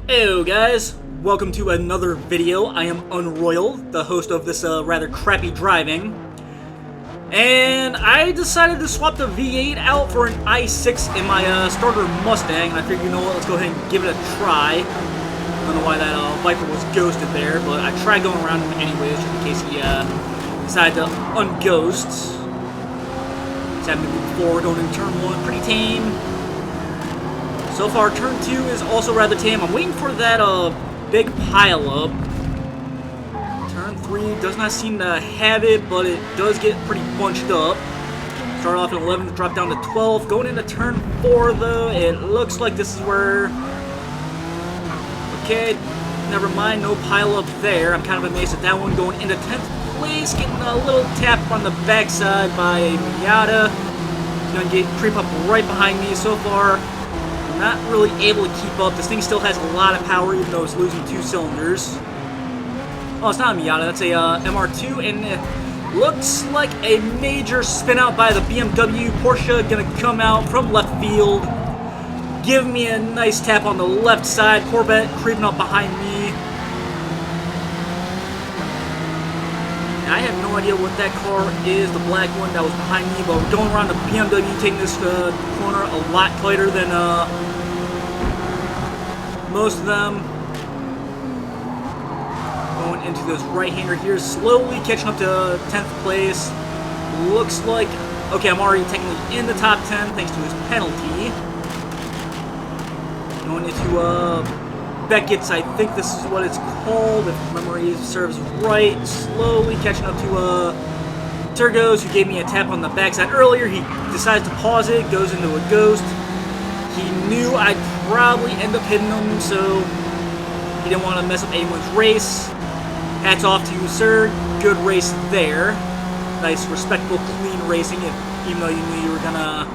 Hello guys, welcome to another video. I am Unroyal, the host of this rather crappy driving. And I decided to swap the V8 out for an i6 in my starter Mustang. I figured, you know what, let's go ahead and give it a try. I don't know why that Viper was ghosted there, but I tried going around him anyways, just in case he decided to unghost. It's happened to me before. We're going into turn 1, pretty tame. So far, turn 2 is also rather tame. I'm waiting for that big pileup. Turn 3 does not seem to have it, but it does get pretty bunched up. Start off at 11 to drop down to 12. Going into turn 4, though, it looks like this is where... Okay, never mind, no pileup there. I'm kind of amazed at that one. Going into 10th place, getting a little tap on the backside by Miata. He's going to creep up right behind me so far. Not really able to keep up. This thing still has a lot of power, even though it's losing 2 cylinders. Oh, it's not a Miata. That's a MR2, and it looks like a major spin out by the BMW. Porsche gonna come out from left field, give me a nice tap on the left side. Corvette creeping up behind me. I have no idea what that car is, the black one that was behind me, but we're going around the BMW, taking this corner a lot tighter than most of them. Going into this right-hander here, slowly catching up to 10th place. Looks like, okay, I'm already technically in the top 10 thanks to his penalty. Going into Beckett's, I think this is what it's called, if memory serves right. Slowly catching up to Turgos, who gave me a tap on the backside earlier. He decides to pause it, goes into a ghost. He knew I'd probably end up hitting him, so he didn't want to mess up anyone's race. Hats off to you, sir. Good race there. Nice, respectable, clean racing, even though you knew you were going to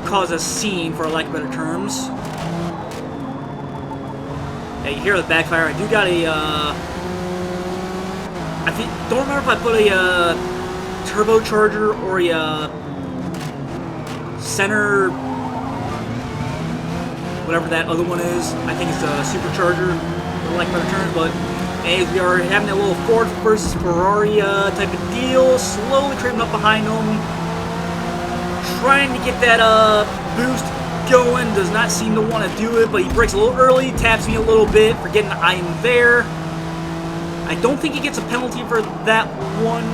cause a scene, for lack of better terms. Yeah, you hear the backfire. I do got a, don't remember if I put a, turbocharger or a, center, whatever that other one is. I think it's a supercharger, for lack of better terms, but anyways, we are having a little Ford versus Ferrari, type of deal. Slowly creeping up behind them. Trying to get that, boost going, does not seem to want to do it, but he breaks a little early, taps me a little bit, forgetting I'm there. I don't think he gets a penalty for that one.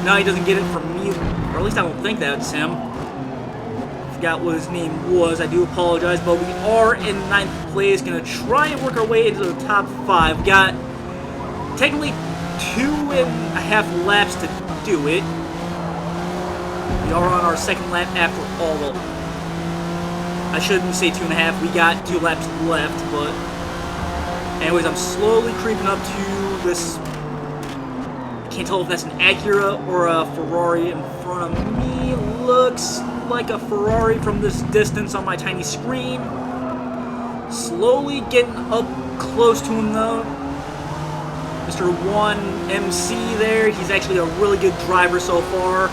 No, he doesn't get it from me, or at least I don't think that's him. Forgot what his name was, I do apologize, but we are in 9th place, gonna try and work our way into the top 5. We got technically 2.5 laps to do it. We are on our 2nd lap after all. I shouldn't say 2.5, we got 2 laps left, but anyways, I'm slowly creeping up to this. I can't tell if that's an Acura or a Ferrari in front of me. Looks like a Ferrari from this distance on my tiny screen. Slowly getting up close to him though. Mr. 1MC there, he's actually a really good driver so far.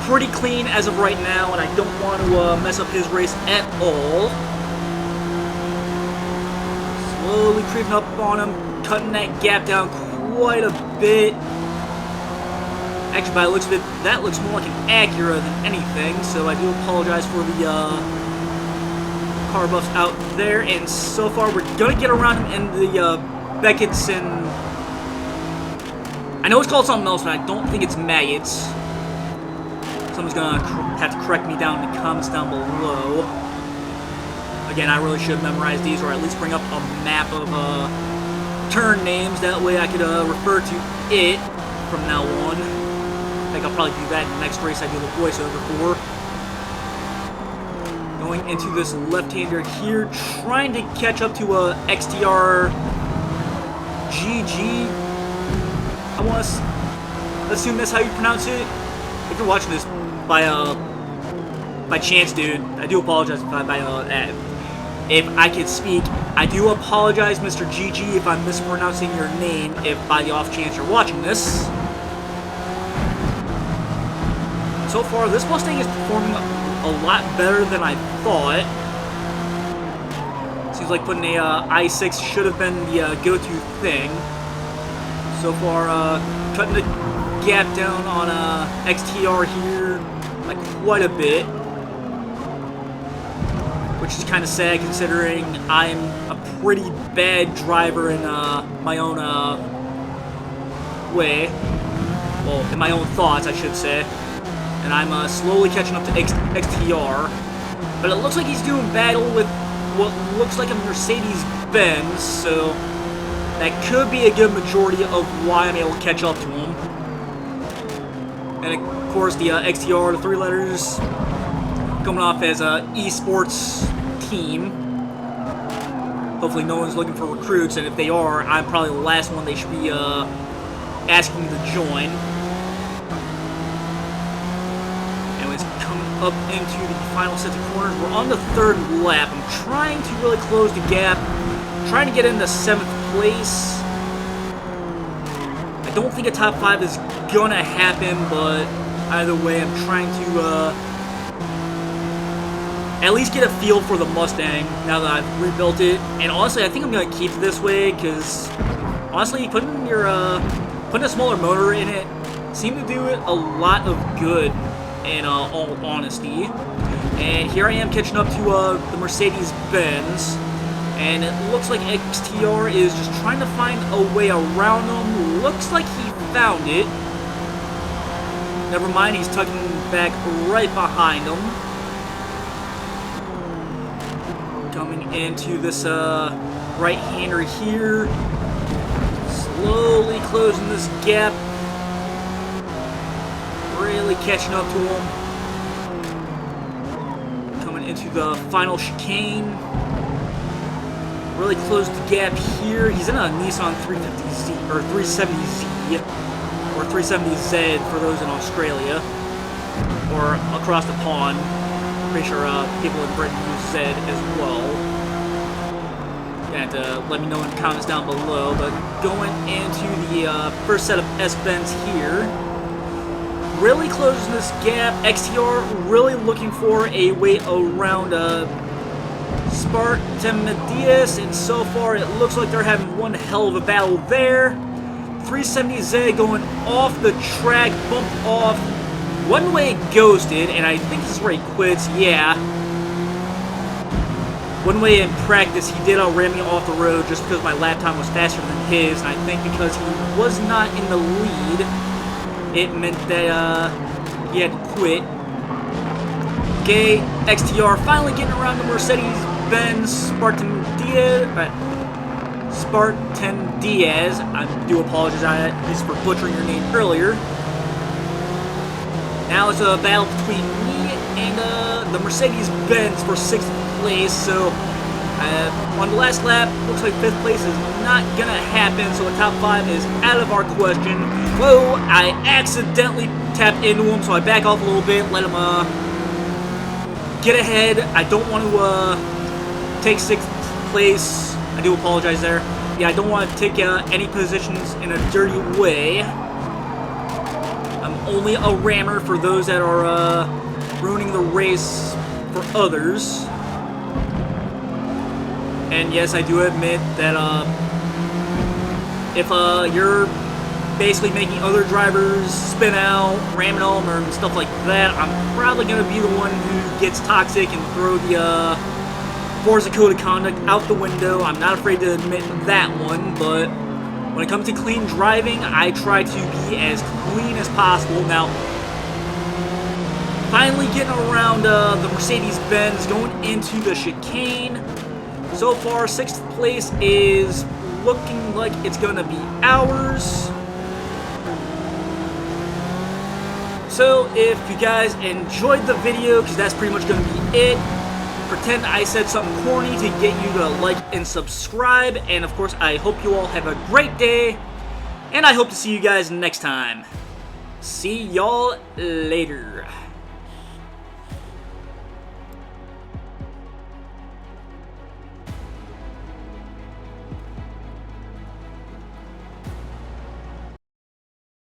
Pretty clean as of right now, and I don't want to mess up his race at all. Slowly creeping up on him, cutting that gap down quite a bit. Actually, by the looks of it, that looks more like an Acura than anything, so I do apologize for the car buffs out there. And so far, we're going to get around him in the Beckett's, and I know it's called something else, but I don't think it's maggots. Someone's gonna have to correct me down in the comments down below. Again, I really should memorize these, or at least bring up a map of turn names. That way I could refer to it from now on. I think I'll probably do that in the next race I do the voiceover for. Going into this left-hander here, trying to catch up to a XTR GG. I want to assume that's how you pronounce it. If you're watching this by chance, dude, I do apologize if I could speak. I do apologize, Mr. GG, if I'm mispronouncing your name, if by the off chance you're watching this. So far, this Mustang is performing a lot better than I thought. Seems like putting a I6 should have been the go-to thing. So far, cutting the gap down on XTR here like quite a bit, which is kind of sad considering I'm a pretty bad driver in my own way. Well, in my own thoughts, I should say. And I'm slowly catching up to XTR. But it looks like he's doing battle with what looks like a Mercedes-Benz, so that could be a good majority of why I'm able to catch up to him. And of course, the XTR, the 3 letters, coming off as a esports team. Hopefully no one's looking for recruits, and if they are, I'm probably the last one they should be asking to join. And it's coming up into the final set of corners. We're on the 3rd lap. I'm trying to really close the gap, trying to get into 7th place. I don't think a top 5 is gonna happen, but either way, I'm trying to at least get a feel for the Mustang now that I've rebuilt it. And honestly, I think I'm gonna keep it this way because honestly, putting a smaller motor in it seemed to do it a lot of good, in all honesty. And here I am catching up to the Mercedes-Benz, and it looks like XTR is just trying to find a way around him. Looks like he found it. Never mind, he's tucking back right behind him. Coming into this right-hander here. Slowly closing this gap. Really catching up to him. Coming into the final chicane. Really closed the gap here. He's in a Nissan 350Z, or 370Z, or 370Z for those in Australia, or across the pond. Pretty sure people in Britain use Z as well. You have to let me know in the comments down below. But going into the first set of S-Bends here, really closing this gap. XTR really looking for a way around Spartan Medias, and so far it looks like they're having one hell of a battle there. 370Z going off the track, bumped off. One way ghosted, and I think this is where he quits, yeah. One way in practice, he did ram me off the road just because my lap time was faster than his, and I think because he was not in the lead, it meant that he had to quit. Okay, XTR finally getting around the Mercedes-Benz Spartan Diaz. I do apologize for butchering your name earlier. Now it's a battle between me and the Mercedes-Benz for 6th place. So on the last lap, looks like 5th place is not gonna happen. So a top 5 is out of our question. Whoa! I accidentally tapped into him, so I back off a little bit, let him get ahead. I don't want to take 6th place. I do apologize there. Yeah, I don't want to take any positions in a dirty way. I'm only a rammer for those that are ruining the race for others. And yes, I do admit that if you're basically making other drivers spin out, ramming them, or stuff like that, I'm probably going to be the one who gets toxic and throw the Forza code of conduct out the window. I'm not afraid to admit that one, but when it comes to clean driving, I try to be as clean as possible. Now, finally getting around the Mercedes-Benz, going into the chicane. So far, 6th place is looking like it's going to be ours. So, if you guys enjoyed the video, because that's pretty much going to be it, pretend I said something corny to get you to like and subscribe. And of course, I hope you all have a great day, and I hope to see you guys next time. See y'all later.